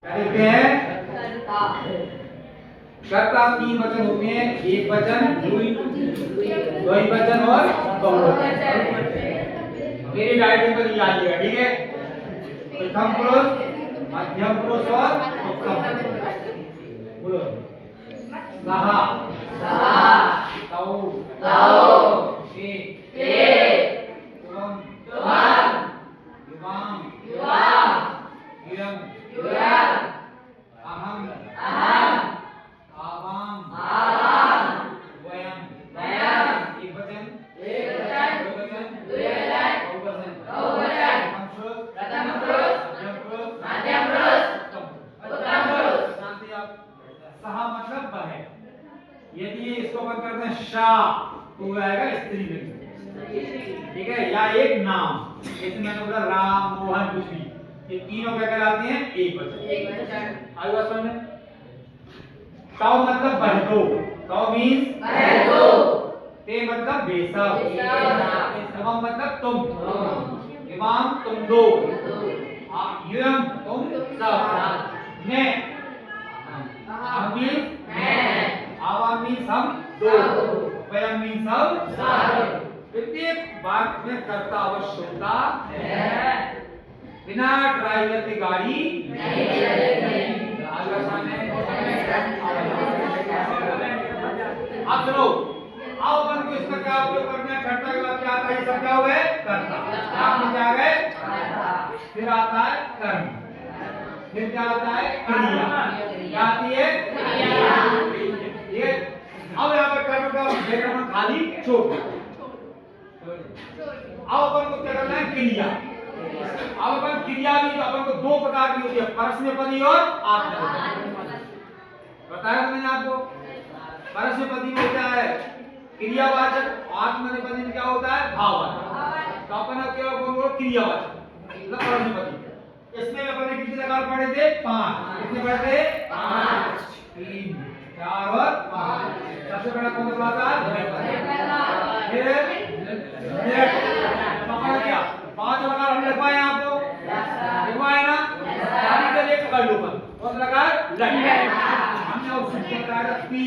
देखते हैं कर्ता तीन वचन होते हैं, एक वचन, द्वि वचन और बहुवचन। मेरी डायरी पर यादिएगा, ठीक है। प्रथम पुरुष, मध्यम पुरुष और उत्तम पुरुष। बोलो सहा, तौ, ते, तुम, युवाम, युयम, अहम, आवाम, वयम। एक वचन, बहुवचन, प्रथम पुरुष, मध्यम पुरुष, उत्तम पुरुष। जानते हैं आप सहा मतलब वह है। यदि इसको अपन करते हैं शाह तो वो आएगा स्त्री लिंग, ठीक है, या एक नाम। जैसे मैंने बोला राम, मोहन, कुछ भी, ये तीनों क्या कहलाते हैं? एक वचन। आगे बात समझ में। तौ मतलब बह दो, तौ मींस बह दो। ते मतलब बेशक, तम मतलब तुम, इमाम तुम दो, युयम तुम सब, मैं, हम मींस मैं, आवाम मींस हम दो, वयम मींस सब। प्रत्येक बात में कर्ता अवश्य होता है। बिना ड्राइवर की गाड़ी नहीं चलेगी। अब चलो, आओ अपन को इसका क्या उपयोग करना है। कर्ता के बाद क्या आता है? ये सब क्या हुए? कर्ता। आपको क्या आ गए? फिर आता है कर्म, फिर क्या आता है? क्रिया। क्या आती है? क्रिया। ये अब यहाँ पे कर्म का व्याकरण खाली छोड़। अब अपन को क्या करना है? क्रिया। अब अपन क्रिया भी, तो अपन को दो प्रकार की होती है, परस्मैपदी और आत्मनेपदी। बताया था मैंने आपको। परस्मैपदी में क्या है? क्रियावाचक। आत्मनेपदी में क्या होता है? भाववाचक। तो अपन अब क्या बोलो? क्रियावाचक मतलब परस्मैपदी। इसमें अपन ने कितने प्रकार पढ़े थे? 5। कितने पढ़े थे? 5। 3, 4 और 5। सबसे बड़ा कौन सा आता है? फिर क्या 5 प्रकार हमने लिखवाए आपको, लिखवाए ना? पानी के लिए पकड़ लो। कौन सा प्रकार? लट। हमने उस सूत्र बताया पी,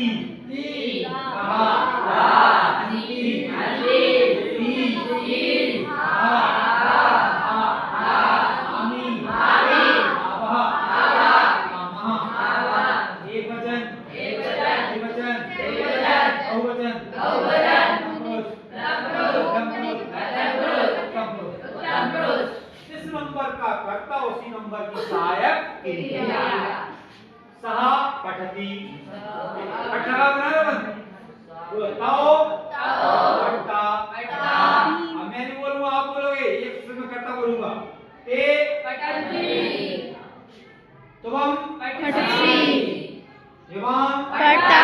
कर्ता उसी नंबर की सहायक क्रिया। सहा पठती, पठा बनाना बंद। तौ पठता, अब मैं नहीं बोलूंगा, आप बोलोगे। एक से मैं कर्ता बोलूंगा। ते पठती, तुम पठसी, युवाम पठता,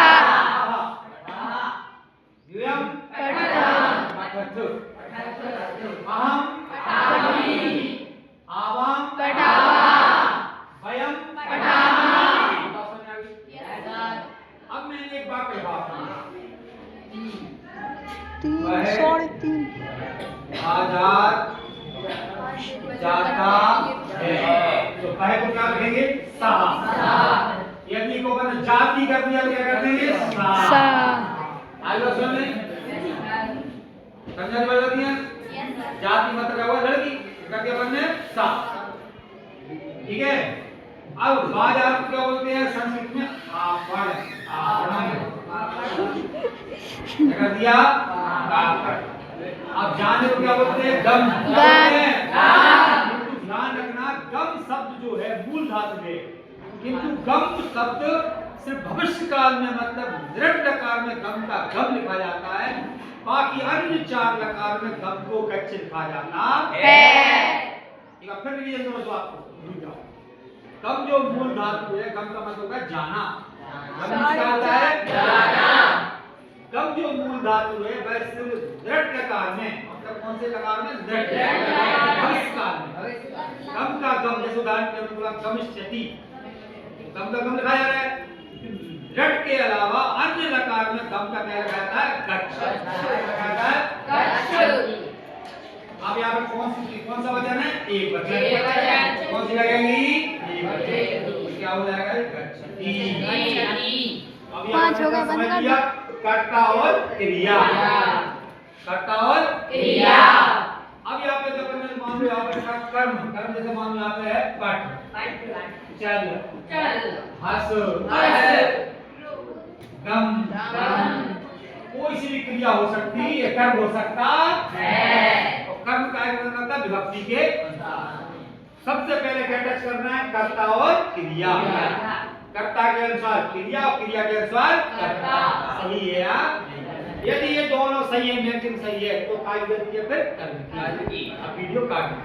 युयम पठता, अहम पठामि, आवाम पठावा, वयम पठामः। अब मैंने एक बात कहा, 3 आजाद जाता है, तो कहे को क्या कहेंगे? सहा। यदि को अपन जाति कर दिया तो क्या कर देंगे? सा। आगे सुन ले, समझ में दिया? जाति मतलब क्या हुआ? लड़की करके अपन ने सा, ठीक है। अब बाजार को क्या बोलते हैं संस्कृत में? आपड़, कर दिया काकड़। अब जाने को क्या बोलते हैं? गम। किंतु ध्यान रखना, गम शब्द जो है मूल धातु है, किंतु गम शब्द सिर्फ भविष्य काल में, मतलब दृढ़ लकार में गम का गम लिखा जाता है, बाकी अन्य 4 लकार में गम को गच्छ लिखा जाता है। ठीक है, फिर रिवीजन करो तो आपको भूल जाओ। गम जो मूल धातु है, गम का मतलब है जाना। गम किसका होता है? जाना। गम जो मूल धातु है वह सिर्फ दृढ़ लकार में, मतलब कौन से लकार में? दृढ़ भविष्य काल में गम का गम, जैसे उदाहरण के लिए बोला गमिष्यति, गम का गम लिखा जा रहा है। दृढ़ के अलावा अन्य लकार में गम का क्या लिखा जाता है? गच्छ। अब यहाँ पे कौन सा वचन है? एक वचन। कौन सी लगेगी? एक वचन। क्या हो जाएगा? गच्छति। अब यहाँ 5 हो गए, बंद समझ कर लिया, कर्ता और क्रिया, कर्ता और क्रिया। अब यहाँ पे जब अपन मान लो यहाँ पे कर्म, कर्म जैसे मान लो यहाँ पे है पठ, चल, हंस, गम, कोई सी भी क्रिया हो सकती है, ये कर्म हो सकता है। और कर्म का करना विभक्ति के सबसे पहले क्या टच करना है? कर्ता और क्रिया। कर्ता के अनुसार क्रिया और क्रिया के अनुसार कर्ता। सही है यार। यदि ये दोनों सही है, मैचिंग सही है, तो काय देती है फिर कर्म की। अब वीडियो काट